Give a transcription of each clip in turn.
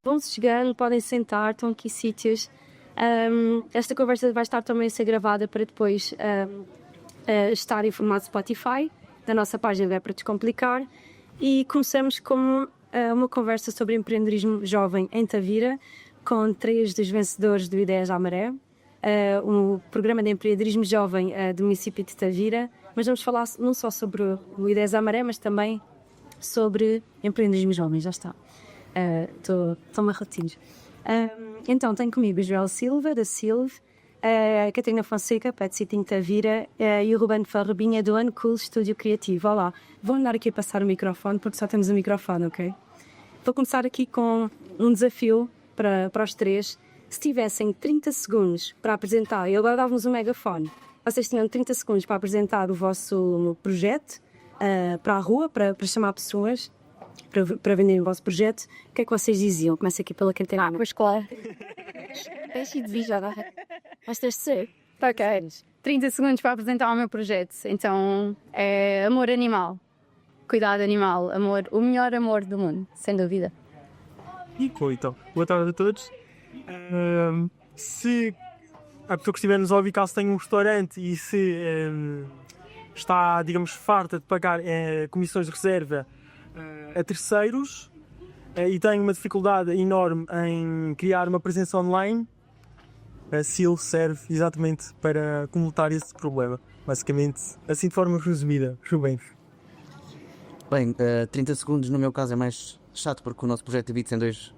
vão-se chegando, podem sentar, estão aqui sítios. Esta conversa vai estar também a ser gravada para depois estar em formato Spotify, da nossa página Web para Descomplicar. E começamos com uma conversa sobre empreendedorismo jovem em Tavira, com 3 dos vencedores do Ideias à Maré, um programa de empreendedorismo jovem do município de Tavira. Mas vamos falar não só sobre o Ideias à Maré, mas também sobre empreendedorismo jovem, já está. Estou-me a repetir. Então, tenho comigo o Joel Silva, da Silve, a Catarina Fonseca, Pet Sitting Tavira, e o Ruben Farrabinha, do Uncool Estúdio Criativo. Olá, vou andar aqui a passar o microfone, porque só temos o microfone, ok? Vou começar aqui com um desafio para os 3. Se tivessem 30 segundos para apresentar, eu agora dava-vos um megafone, vocês tinham 30 segundos para apresentar o vosso projeto para a rua, para chamar pessoas, para venderem o vosso projeto, o que é que vocês diziam? Começa aqui pela Catarina. Pois claro. Deixe de vir já. Mas tens de ser. Ok. 30 segundos para apresentar o meu projeto. Então, é amor animal. Cuidado animal. Amor, o melhor amor do mundo, sem dúvida. E então, boa tarde a todos. Se a pessoa que estiver nos a ouvir, caso tenha um restaurante e se está, digamos, farta de pagar comissões de reserva a terceiros e tem uma dificuldade enorme em criar uma presença online, a SIL serve exatamente para completar esse problema. Basicamente, assim de forma resumida. Rubens. Bem, 30 segundos no meu caso é mais chato porque o nosso projeto divide-se em 2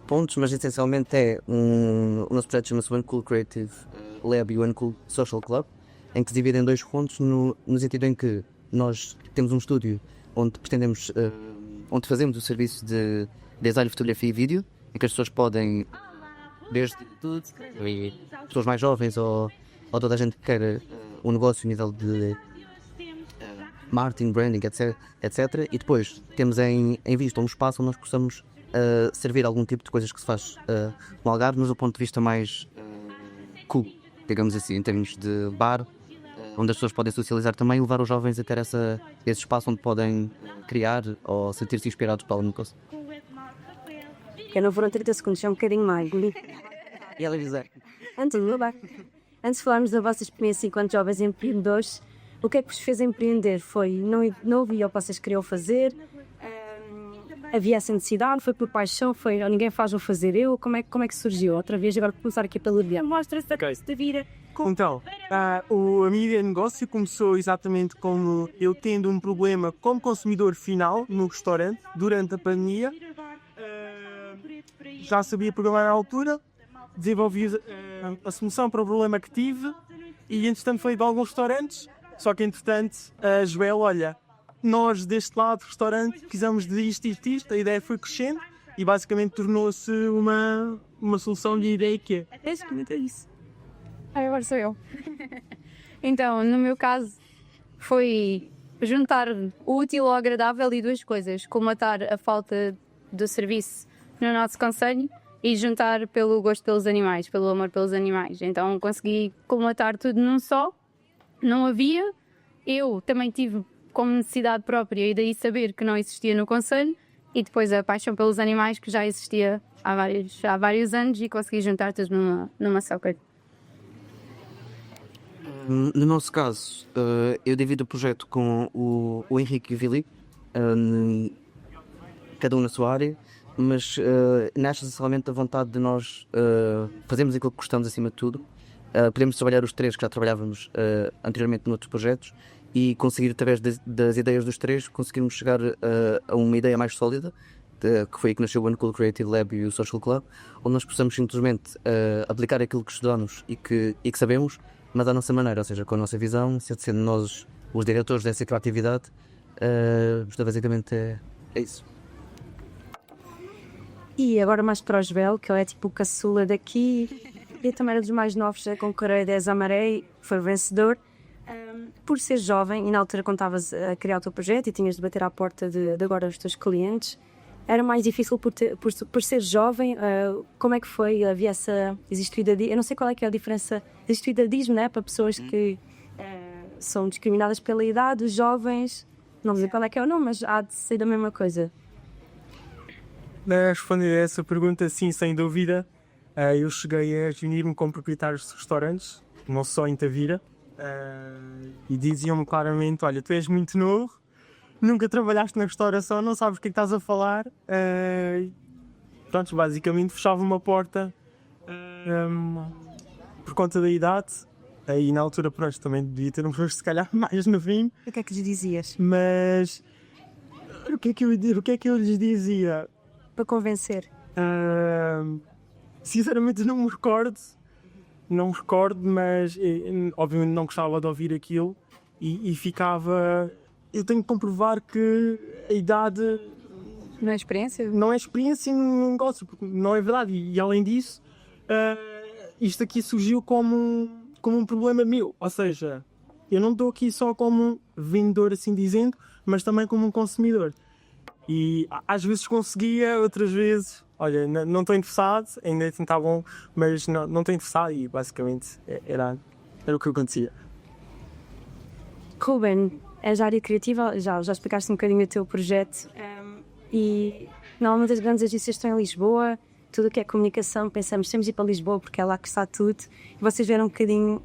pontos, mas essencialmente o nosso projeto chama-se One Cool Creative Lab e One Cool Social Club, em que se divide em 2 pontos no sentido em que nós temos um estúdio onde pretendemos, onde fazemos o serviço de design, fotografia e vídeo, em que as pessoas podem, desde tudo, pessoas mais jovens ou toda a gente que queira um negócio a nível de marketing, branding, etc. E depois temos em vista um espaço onde nós possamos servir algum tipo de coisas que se faz no Algarve, mas do ponto de vista mais cool, digamos assim, em termos de bar, onde as pessoas podem socializar também e levar os jovens a ter esse espaço onde podem criar ou sentir-se inspirados para alguma coisa. Que não foram 30 segundos, é um bocadinho mais. E ela diz Antes de falarmos da vossa experiência enquanto jovens empreendedores, o que é que vos fez empreender? Foi não havia o que vocês queriam fazer? Havia essa necessidade? Foi por paixão? Foi ninguém faz, vou fazer eu? Como é que surgiu? Outra vez, agora vou começar aqui pelo dia. Mostra-se da vida. Então, a minha ideia de negócio começou exatamente como eu tendo um problema como consumidor final no restaurante durante a pandemia. Já sabia programar na altura, desenvolvi a solução para o problema que tive e entretanto falei de alguns restaurantes, só que entretanto a Joel, olha, nós deste lado do restaurante precisamos de isto, a ideia foi crescendo e basicamente tornou-se uma solução de ideia que é isso. Agora sou eu. Então, no meu caso, foi juntar o útil ao agradável e 2 coisas. Colmatar a falta do serviço no nosso concelho e juntar pelo gosto pelos animais, pelo amor pelos animais. Então, consegui colmatar tudo num só. Não havia. Eu também tive como necessidade própria e daí saber que não existia no concelho e depois a paixão pelos animais que já existia há vários anos e consegui juntar tudo numa só coisa. No nosso caso, eu divido o projeto com o Henrique e o Vili, cada um na sua área, mas nasce essencialmente da vontade de nós fazermos aquilo que gostamos acima de tudo. Podemos trabalhar os 3 que já trabalhávamos anteriormente noutros projetos e conseguir, através das ideias dos 3, conseguirmos chegar a uma ideia mais sólida, que foi aí que nasceu o One Cool Creative Lab e o Social Club, onde nós possamos simplesmente aplicar aquilo que estudamos e que sabemos, mas à nossa maneira, ou seja, com a nossa visão, sendo nós os diretores dessa criatividade. Basicamente é isso. E agora mais para o Joel, que ele é tipo o caçula daqui, e também era dos mais novos a concorrer a Ideias à Maré, foi vencedor. Por ser jovem, e na altura quando estavas a criar o teu projeto e tinhas de bater à porta de agora os teus clientes, era mais difícil por ser jovem. Como é que foi? Existe o idadismo? Eu não sei qual é que é a diferença. Existe o idadismo, né? Para pessoas que são discriminadas pela idade, os jovens, não sei qual é que é o nome, mas há de ser da mesma coisa. Responder a essa pergunta, sim, sem dúvida. Eu cheguei a reunir-me com proprietários de restaurantes, não só em Tavira, e diziam-me claramente: olha, tu és muito novo, nunca trabalhaste na restauração, não sabes o que é que estás a falar. Pronto, basicamente fechava uma porta por conta da idade. E na altura, pronto, também devia ter um rosto se calhar mais novinho. O que é que lhes dizias? Mas o que é que eu lhes dizia? Para convencer? Sinceramente não me recordo. Não me recordo, mas obviamente não gostava de ouvir aquilo e ficava... Eu tenho que comprovar que a idade Não é experiência? não é experiência no negócio, porque não é verdade. E além disso, isto aqui surgiu como um problema meu. Ou seja, eu não estou aqui só como um vendedor, assim dizendo, mas também como um consumidor. E às vezes conseguia, outras vezes, olha, não estou interessado, ainda assim está bom, mas não estou interessado, e basicamente era o que acontecia. Ruben, és da área criativa, já explicaste um bocadinho o teu projeto, e normalmente as grandes agências estão em Lisboa, tudo o que é comunicação, pensamos, temos de ir para Lisboa porque é lá que está tudo, e vocês vieram um bocadinho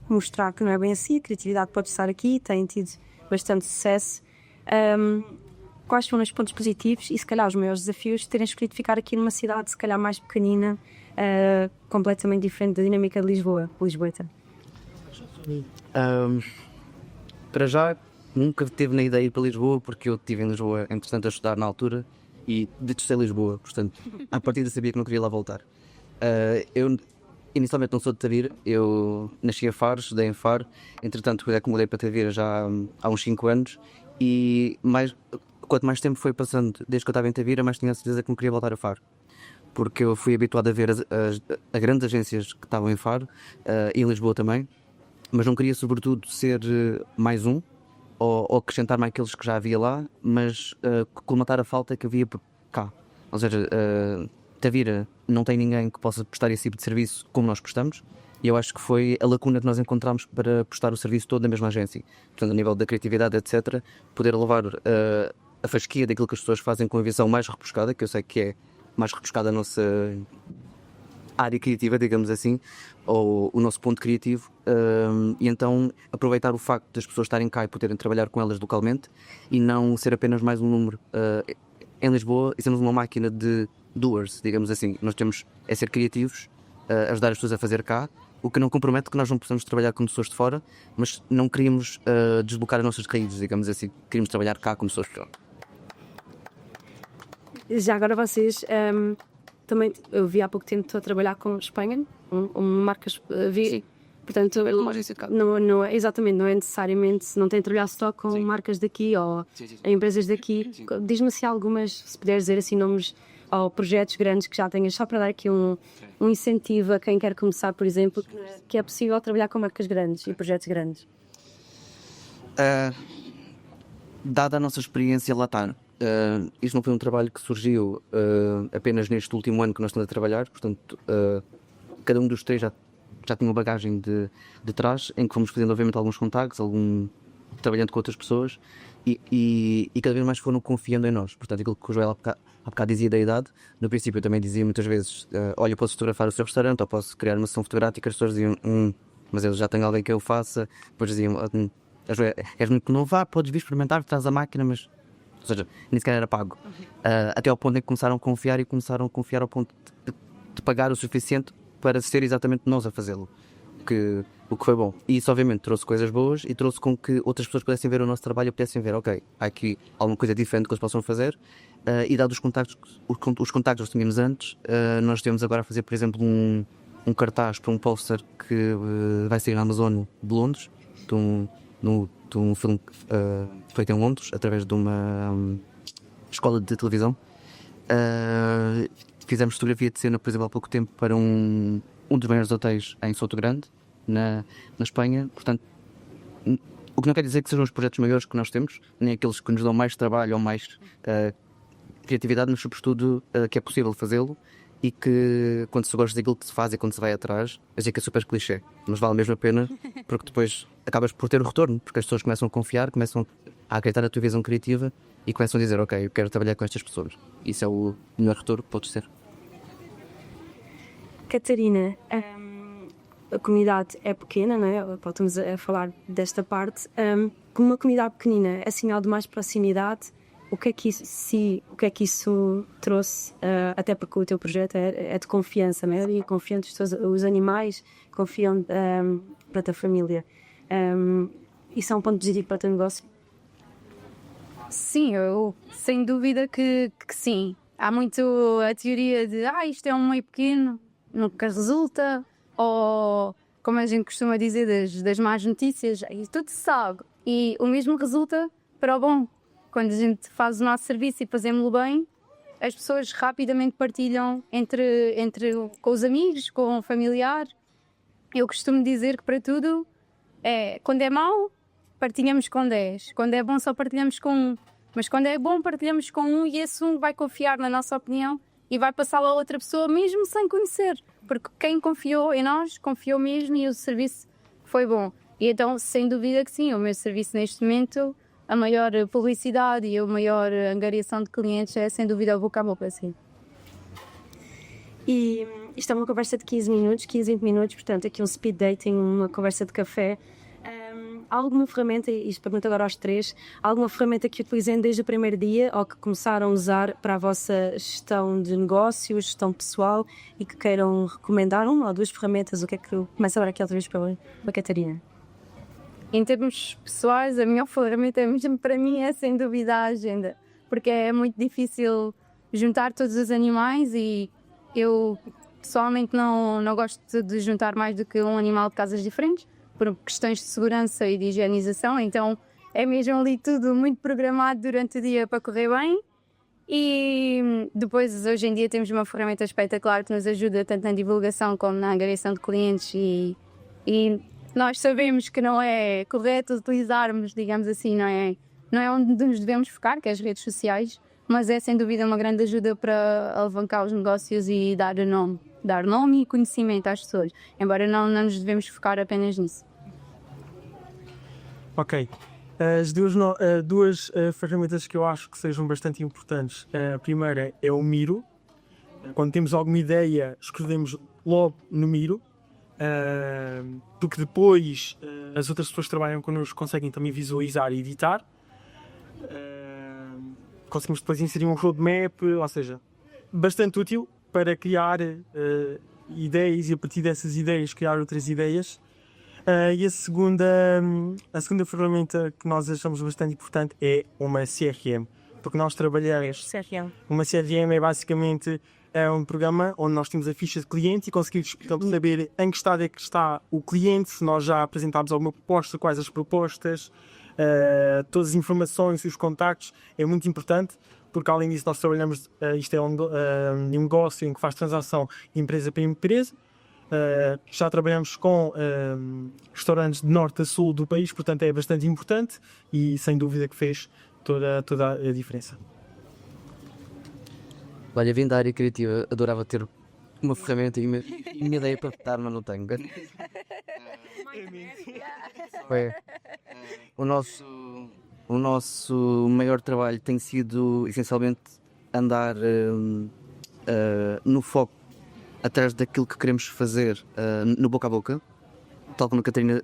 mostrar que não é bem assim, a criatividade pode estar aqui, têm tido bastante sucesso. Quais foram os pontos positivos e se calhar os maiores desafios de terem escolhido ficar aqui numa cidade se calhar mais pequenina, completamente diferente da dinâmica de Lisboa, Lisboeta? Para já, nunca tive na ideia de ir para Lisboa, porque eu estive em Lisboa, entretanto, a estudar na altura e detestei Lisboa, portanto, à partida sabia que não queria lá voltar. Eu inicialmente não sou de Tavira, eu nasci em Faro, estudei em Faro, entretanto, é que mudei para Tavira já há uns 5 anos e quanto mais tempo foi passando desde que eu estava em Tavira, mais tinha a certeza que não queria voltar a Faro. Porque eu fui habituado a ver as grandes agências que estavam em Faro, e em Lisboa também, mas não queria sobretudo ser mais um, ou acrescentar mais aqueles que já havia lá, mas colmatar a falta que havia cá. Ou seja, Tavira não tem ninguém que possa prestar esse tipo de serviço como nós prestamos, e eu acho que foi a lacuna que nós encontramos para prestar o serviço todo na mesma agência. Portanto, a nível da criatividade, etc., poder levar a fasquia daquilo que as pessoas fazem com a visão mais rebuscada, que eu sei que é mais rebuscada a nossa área criativa, digamos assim, ou o nosso ponto criativo, e então aproveitar o facto das pessoas estarem cá e poderem trabalhar com elas localmente e não ser apenas mais um número. Em Lisboa, e somos uma máquina de doers, digamos assim. Nós temos é ser criativos, ajudar as pessoas a fazer cá, o que não compromete que nós não possamos trabalhar com pessoas de fora, mas não queríamos deslocar as nossas raízes, digamos assim. Queríamos trabalhar cá com pessoas de fora. Já agora vocês, também, eu vi há pouco tempo, estou a trabalhar com Espanha, marcas, portanto, não é, exatamente, não é necessariamente, não tem de trabalhar só com marcas daqui ou empresas daqui. Diz-me se há algumas, se puderes dizer assim nomes ou projetos grandes que já tenhas, só para dar aqui um incentivo a quem quer começar, por exemplo, que é possível trabalhar com marcas grandes e projetos grandes. Dada a nossa experiência lá está, isto não foi um trabalho que surgiu apenas neste último ano que nós estamos a trabalhar, portanto, cada um dos três já tinha uma bagagem de trás, em que fomos fazendo obviamente alguns contactos, trabalhando com outras pessoas e cada vez mais foram confiando em nós. Portanto, aquilo que o Joel há bocado dizia da idade, no princípio eu também dizia muitas vezes, olha, eu posso fotografar o seu restaurante ou posso criar uma sessão fotográfica, as pessoas diziam, mas eu já tenho alguém que eu faça, depois diziam, és muito novo, podes vir experimentar, traz a máquina, mas... Ou seja, nem sequer era pago. Até ao ponto em que começaram a confiar ao ponto de pagar o suficiente para ser exatamente nós a fazê-lo. O que foi bom. E isso obviamente trouxe coisas boas e trouxe com que outras pessoas pudessem ver o nosso trabalho e pudessem ver, ok, há aqui alguma coisa diferente que eles possam fazer. E dados os contactos que tínhamos antes, nós temos agora a fazer, por exemplo, um cartaz para um póster que vai sair na Amazon de Londres, de um filme feito em Londres, através de uma escola de televisão. Fizemos fotografia de cena, por exemplo, há pouco tempo para um dos maiores hotéis em Souto Grande, na Espanha. Portanto, o que não quer dizer que sejam os projetos maiores que nós temos, nem aqueles que nos dão mais trabalho ou mais criatividade, mas sobretudo que é possível fazê-lo e que quando se gosta daquilo que se faz e quando se vai atrás, eu sei que é super clichê, mas vale mesmo a pena porque depois acabas por ter o retorno, porque as pessoas começam a confiar, começam a acreditar na tua visão criativa e começam a dizer, ok, eu quero trabalhar com estas pessoas. Isso é o melhor retorno que podes ter. Catarina, a comunidade é pequena, não é? Voltamos a falar desta parte. Como uma comunidade pequenina é sinal de mais proximidade. O que é que isso trouxe? Até porque o teu projeto é de confiança, a maioria confia os animais, confiam para a tua família. Isso é um ponto positivo para o teu negócio? Sim, eu sem dúvida que sim. Há muito a teoria de isto é um meio pequeno, nunca resulta, ou como a gente costuma dizer das más notícias, e tudo se sabe. E o mesmo resulta para o bom. Quando a gente faz o nosso serviço e fazemos-lo bem, as pessoas rapidamente partilham com os amigos, com o familiar. Eu costumo dizer que para tudo, quando é mau, partilhamos com 10. Quando é bom, só partilhamos com 1. Mas quando é bom, partilhamos com 1 e esse 1 vai confiar na nossa opinião e vai passá-la a outra pessoa, mesmo sem conhecer. Porque quem confiou em nós, confiou mesmo e o serviço foi bom. E então, sem dúvida que sim, o meu serviço neste momento, a maior publicidade e a maior angariação de clientes é sem dúvida o boca a boca, sim. E isto é uma conversa de 15 minutos, 15, 20 minutos, portanto, aqui um speed dating, uma conversa de café. Há alguma ferramenta, e isto pergunto agora aos 3, alguma ferramenta que utilizem desde o primeiro dia ou que começaram a usar para a vossa gestão de negócios, gestão pessoal e que queiram recomendar 1 ou 2 ferramentas? O que é que começa agora aqui outra vez para a Catarina? Em termos pessoais, a melhor ferramenta mesmo para mim é sem dúvida a agenda, porque é muito difícil juntar todos os animais e eu pessoalmente não gosto de juntar mais do que um animal de casas diferentes, por questões de segurança e de higienização, então é mesmo ali tudo muito programado durante o dia para correr bem. E depois, hoje em dia, temos uma ferramenta espetacular que nos ajuda tanto na divulgação como na angariação de clientes e nós sabemos que não é correto utilizarmos, digamos assim, não é onde nos devemos focar, que é as redes sociais, mas é sem dúvida uma grande ajuda para alavancar os negócios e dar nome e conhecimento às pessoas, embora não nos devemos focar apenas nisso. Ok. As duas ferramentas que eu acho que sejam bastante importantes. A primeira é o Miro. Quando temos alguma ideia, escrevemos logo no Miro. Porque depois as outras pessoas que trabalham connosco conseguem também visualizar e editar. Conseguimos depois inserir um roadmap, ou seja, bastante útil para criar ideias e a partir dessas ideias criar outras ideias. E a segunda ferramenta que nós achamos bastante importante é uma CRM, porque nós trabalhamos... Uma CRM é basicamente um programa onde nós temos a ficha de cliente e conseguimos saber em que estado é que está o cliente, se nós já apresentámos alguma proposta, quais as propostas, todas as informações e os contactos. É muito importante, porque além disso nós trabalhamos, isto é um negócio em que faz transação de empresa para empresa. Já trabalhamos com restaurantes de norte a sul do país, portanto é bastante importante e sem dúvida que fez toda a diferença. Olha, vindo da área criativa, adorava ter uma ferramenta e minha ideia para votar, mas não tenho. O nosso maior trabalho tem sido essencialmente andar no foco atrás daquilo que queremos fazer no boca a boca, tal como a Catarina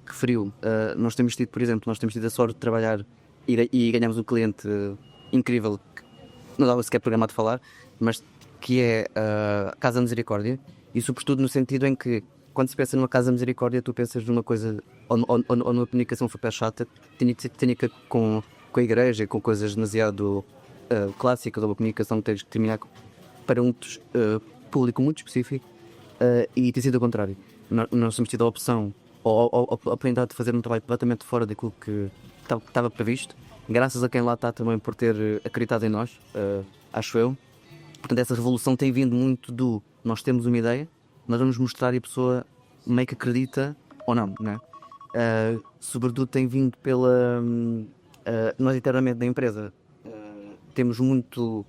referiu. Nós temos tido, por exemplo, a sorte de trabalhar e ganhamos um cliente incrível, que não dava sequer programado de falar, mas que é a Casa Misericórdia, e sobretudo no sentido em que quando se pensa numa Casa Misericórdia tu pensas numa coisa ou numa comunicação super chata, tinha que ver com a igreja, com coisas demasiado clássicas, ou uma comunicação que tens que terminar para um público muito específico, e tem sido o contrário. Nós temos tido a opção ou a oportunidade de fazer um trabalho completamente fora daquilo que estava previsto, graças a quem lá está também por ter acreditado em nós, acho eu. Portanto, essa revolução tem vindo muito do nós temos uma ideia, nós vamos mostrar e a pessoa meio que acredita ou não, né? Sobretudo tem vindo pela... nós internamente na empresa temos muito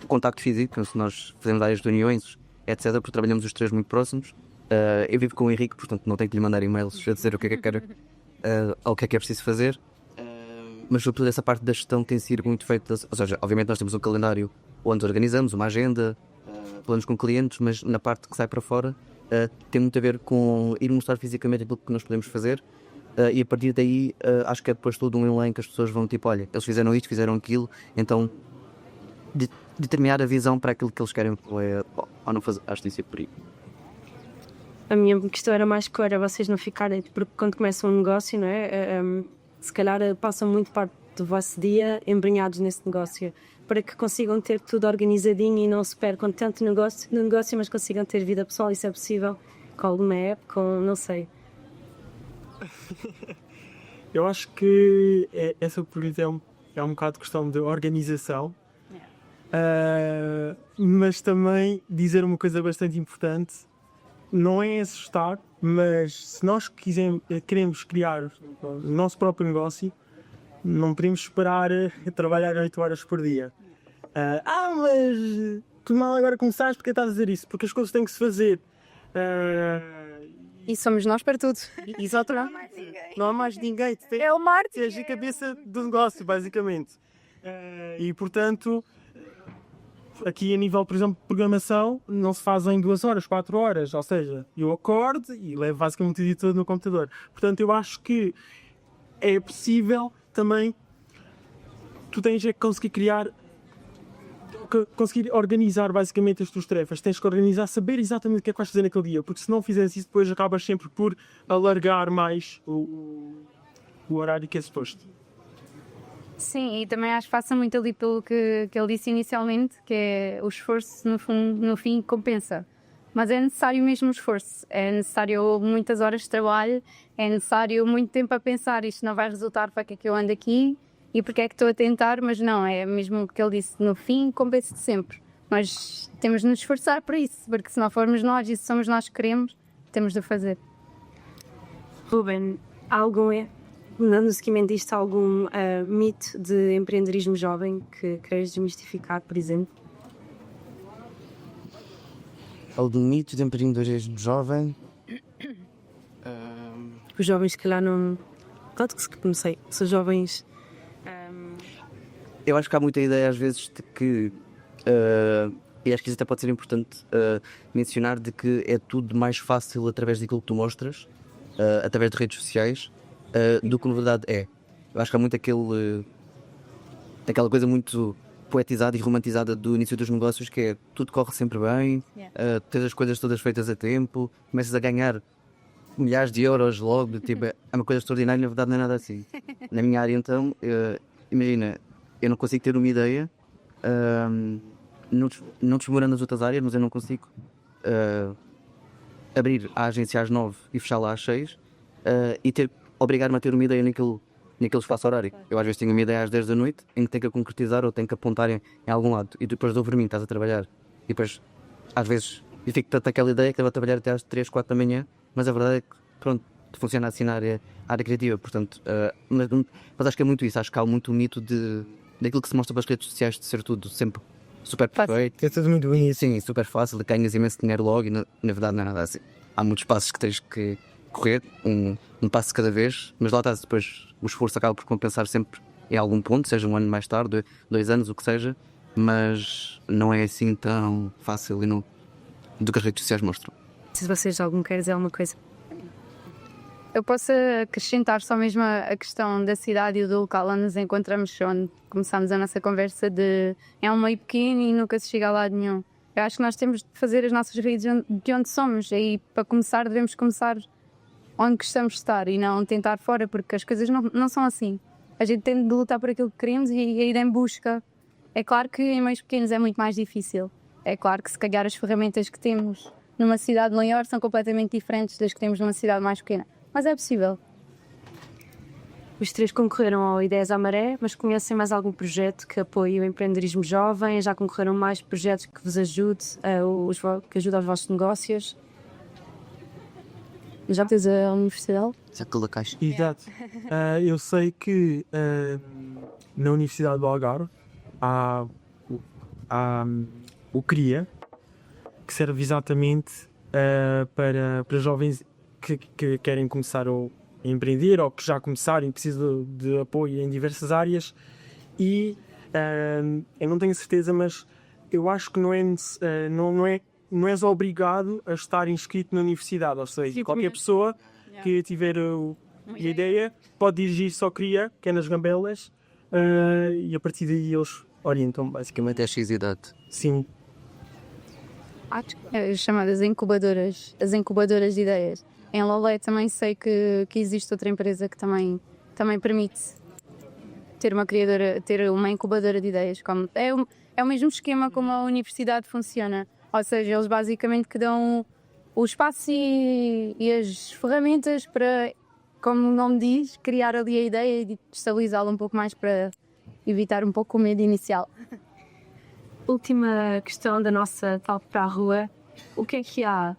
contacto físico, se nós fazemos várias reuniões, etc, porque trabalhamos os três muito próximos. Eu vivo com o Henrique, portanto não tenho que lhe mandar e-mails a dizer o que é que eu quero ao que é preciso fazer, mas sobretudo essa parte da gestão tem sido muito feita, ou seja, obviamente nós temos um calendário onde organizamos uma agenda, planos com clientes, mas na parte que sai para fora tem muito a ver com ir mostrar fisicamente aquilo que nós podemos fazer, e a partir daí acho que é depois todo um elenco que as pessoas vão tipo, olha, eles fizeram isto, fizeram aquilo, então determinar a visão para aquilo que eles querem ou não fazer, acho que isso é por aí. A minha questão era mais que era vocês não ficarem, porque quando começam um negócio, não é? Se calhar passam muito parte do vosso dia embrenhados nesse negócio, para que consigam ter tudo organizadinho e não se percam tanto no negócio, mas consigam ter vida pessoal, isso é possível, com uma app, com, não sei. Eu acho que essa pergunta é um bocado questão de organização, mas também dizer uma coisa bastante importante, não é assustar, mas se nós queremos criar o nosso próprio negócio, não podemos esperar a trabalhar 8 horas por dia. Mas tu mal agora começaste, porque estás a dizer isso? Porque as coisas têm que se fazer. E somos nós para tudo. Exatamente. Não há mais ninguém. É o marketing. Tens a cabeça do negócio, basicamente. E, portanto, aqui a nível, por exemplo, de programação, não se faz em 2 horas, 4 horas. Ou seja, eu acordo e levo basicamente o dia todo no computador. Portanto, eu acho que é possível também. Tu tens é que conseguir organizar basicamente as tuas tarefas. Tens que organizar, saber exatamente o que é que vais fazer naquele dia, porque se não fizeres isso, depois acabas sempre por alargar mais o horário que é suposto. Sim, e também acho que passa muito ali pelo que ele disse inicialmente, que é o esforço no fim compensa. Mas é necessário mesmo o esforço, é necessário muitas horas de trabalho, é necessário muito tempo a pensar, isto não vai resultar, para que é que eu ando aqui e porque é que estou a tentar, mas não, é mesmo o que ele disse, no fim compensa sempre. Mas temos de nos esforçar para isso, porque se não formos nós e se somos nós que queremos, temos de o fazer. Ruben, no seguimento disto, algum mito de empreendedorismo jovem que queres desmistificar, por exemplo? Algum mito de empreendedorismo jovem? Os jovens, se calhar, não. Claro que não sei, se os jovens. Eu acho que há muita ideia às vezes de que, e acho que isso até pode ser importante mencionar, de que é tudo mais fácil através daquilo que tu mostras, através de redes sociais, do que na verdade é. Eu acho que há muito aquela coisa muito poetizada e romantizada do início dos negócios, que é tudo corre sempre bem, tens as coisas todas feitas a tempo, começas a ganhar milhares de euros logo, tipo, é uma coisa extraordinária, na verdade não é nada assim. Na minha área então, imagina, eu não consigo ter uma ideia, não desmorando as outras áreas, mas eu não consigo abrir a agência às 9 e fechá-la às 6 e obrigar-me a ter uma ideia naquele espaço horário. Eu às vezes tenho uma ideia às 10 da noite em que tenho que a concretizar ou tenho que apontar em algum lado e depois dou por mim, estás a trabalhar e depois às vezes eu fico tanto aquela ideia que devo trabalhar até às 3, 4 da manhã, mas a verdade é que pronto, funciona assim na área criativa, portanto, mas acho que é muito isso, acho que há muito o mito daquilo que se mostra pelas redes sociais de ser tudo sempre super perfeito. É tudo muito bonito. Sim, super fácil, ganhas imenso dinheiro logo e na verdade não é nada assim. Há muitos passos que tens que correr, um passo de cada vez, mas lá está, depois o esforço acaba por compensar sempre em algum ponto, seja um ano mais tarde, 2 anos, o que seja, mas não é assim tão fácil do que as redes sociais mostram. Se vocês algum querem dizer alguma coisa. Eu posso acrescentar só mesmo a questão da cidade e do local onde nos encontramos, onde começámos a nossa conversa de é um meio pequeno e nunca se chega a lado nenhum. Eu acho que nós temos de fazer as nossas raízes de onde somos, e para começar devemos começar onde gostamos de estar e não tentar fora, porque as coisas não são assim. A gente tem de lutar por aquilo que queremos e ir em busca. É claro que em meios pequenos é muito mais difícil. É claro que se calhar as ferramentas que temos numa cidade maior são completamente diferentes das que temos numa cidade mais pequena. Mas é possível. Os 3 concorreram ao Ideias à Maré, mas conhecem mais algum projeto que apoie o empreendedorismo jovem? Já concorreram mais projetos que vos ajude, que ajude aos vossos negócios? Já tens a universidade? Aquela caixa. Exato. Eu sei que na Universidade do Algarve há o CRIA, que serve exatamente para jovens que querem começar empreender ou que já começaram e precisam de apoio em diversas áreas. E eu não tenho certeza, mas eu acho que não és obrigado a estar inscrito na universidade. Ou seja, qualquer pessoa que tiver a ideia pode dirigir-se ao CRIA, que é nas Gambelas, e a partir daí eles orientam basicamente. Basicamente é X-idade. Sim. As chamadas incubadoras, as incubadoras de ideias. Em Lolé também sei que existe outra empresa que também permite ter uma incubadora de ideias. É o mesmo esquema como a universidade funciona. Ou seja, eles basicamente que dão o espaço e as ferramentas para, como o nome diz, criar ali a ideia e estabilizá-la um pouco mais para evitar um pouco o medo inicial. Última questão da nossa tal para a rua. O que há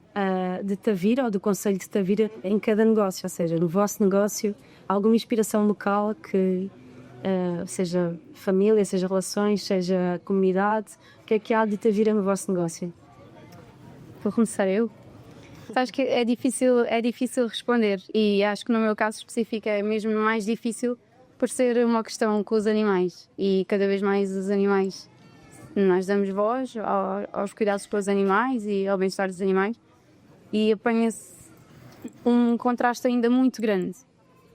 de Tavira ou do Conselho de Tavira em cada negócio? Ou seja, no vosso negócio, alguma inspiração local que seja família, seja relações, seja comunidade? O que há de Tavira no vosso negócio? Vou começar eu. Acho que é difícil responder e acho que no meu caso específico é mesmo mais difícil por ser uma questão com os animais e cada vez mais os animais. Nós damos voz aos cuidados com os animais e ao bem-estar dos animais e apanha-se um contraste ainda muito grande.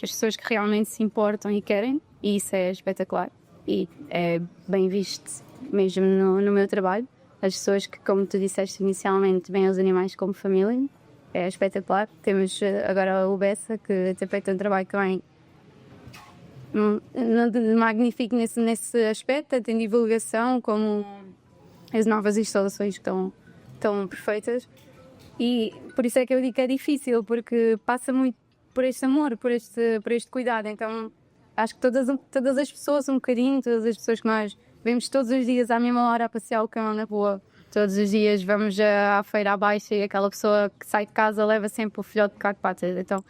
As pessoas que realmente se importam e querem, e isso é espetacular e é bem visto mesmo no meu trabalho. As pessoas que, como tu disseste inicialmente, veem os animais como família, é espetacular. Temos agora o Bessa, que tem feito um trabalho que vem magnífico nesse aspecto, tanto em divulgação como as novas instalações que estão perfeitas. E por isso é que eu digo que é difícil, porque passa muito por este amor, por este cuidado. Então acho que todas as pessoas, um bocadinho, todas as pessoas que nós vemos todos os dias à mesma hora a passear o cão na rua, todos os dias vamos à feira abaixo e aquela pessoa que sai de casa leva sempre o filhote de quatro patas. Então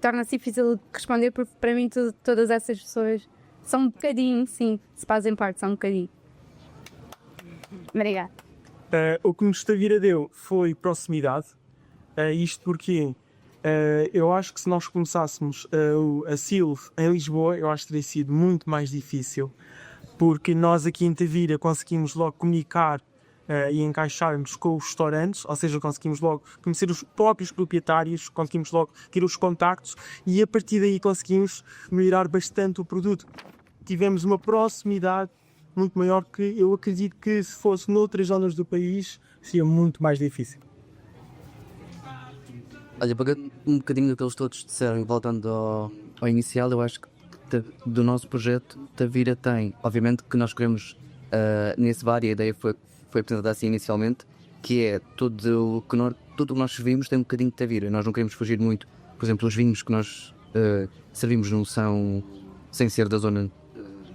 torna-se difícil responder, porque para mim todas essas pessoas são um bocadinho, sim, se fazem parte, são um bocadinho. Obrigada. O que nos Tavira deu foi proximidade. Isto porque eu acho que se nós começássemos a SILV em Lisboa, eu acho que teria sido muito mais difícil, porque nós aqui em Tavira conseguimos logo comunicar e encaixarmos com os restaurantes, ou seja, conseguimos logo conhecer os próprios proprietários, conseguimos logo ter os contactos e a partir daí conseguimos melhorar bastante o produto. Tivemos uma proximidade muito maior que eu acredito que se fosse noutras zonas do país seria muito mais difícil. Olha, pegando um bocadinho do que eles todos disseram, voltando ao inicial, eu acho que do nosso projeto, Tavira tem, obviamente que nós queremos nesse bar, e a ideia foi apresentada assim inicialmente, que é tudo o que nós servimos tem um bocadinho de Tavira. Nós não queremos fugir muito. Por exemplo, os vinhos que nós servimos não são sem ser da zona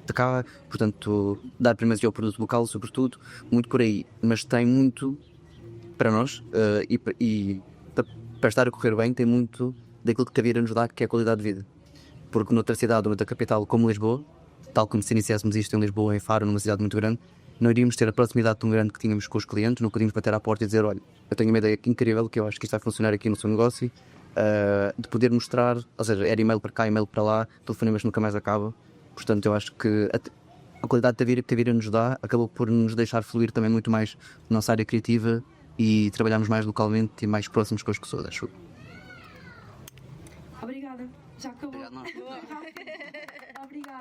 de cá, portanto, dar primazia ao produto local, sobretudo, muito por aí. Mas tem muito para nós e para estar a correr bem, tem muito daquilo que Tavira nos dá, que é a qualidade de vida. Porque noutra cidade, noutra capital como Lisboa, tal como se iniciássemos isto em Lisboa, em Faro, numa cidade muito grande, não iríamos ter a proximidade tão grande que tínhamos com os clientes, não podíamos bater à porta e dizer, olha, eu tenho uma ideia incrível, que eu acho que isto vai funcionar aqui no seu negócio, de poder mostrar, ou seja, era e-mail para cá, e-mail para lá, telefonemas nunca mais acaba. Portanto, eu acho que a qualidade que Tavira nos dá acabou por nos deixar fluir também muito mais na nossa área criativa e trabalharmos mais localmente e mais próximos com as pessoas, acho. Obrigada. Já acabou. Obrigado. Obrigada.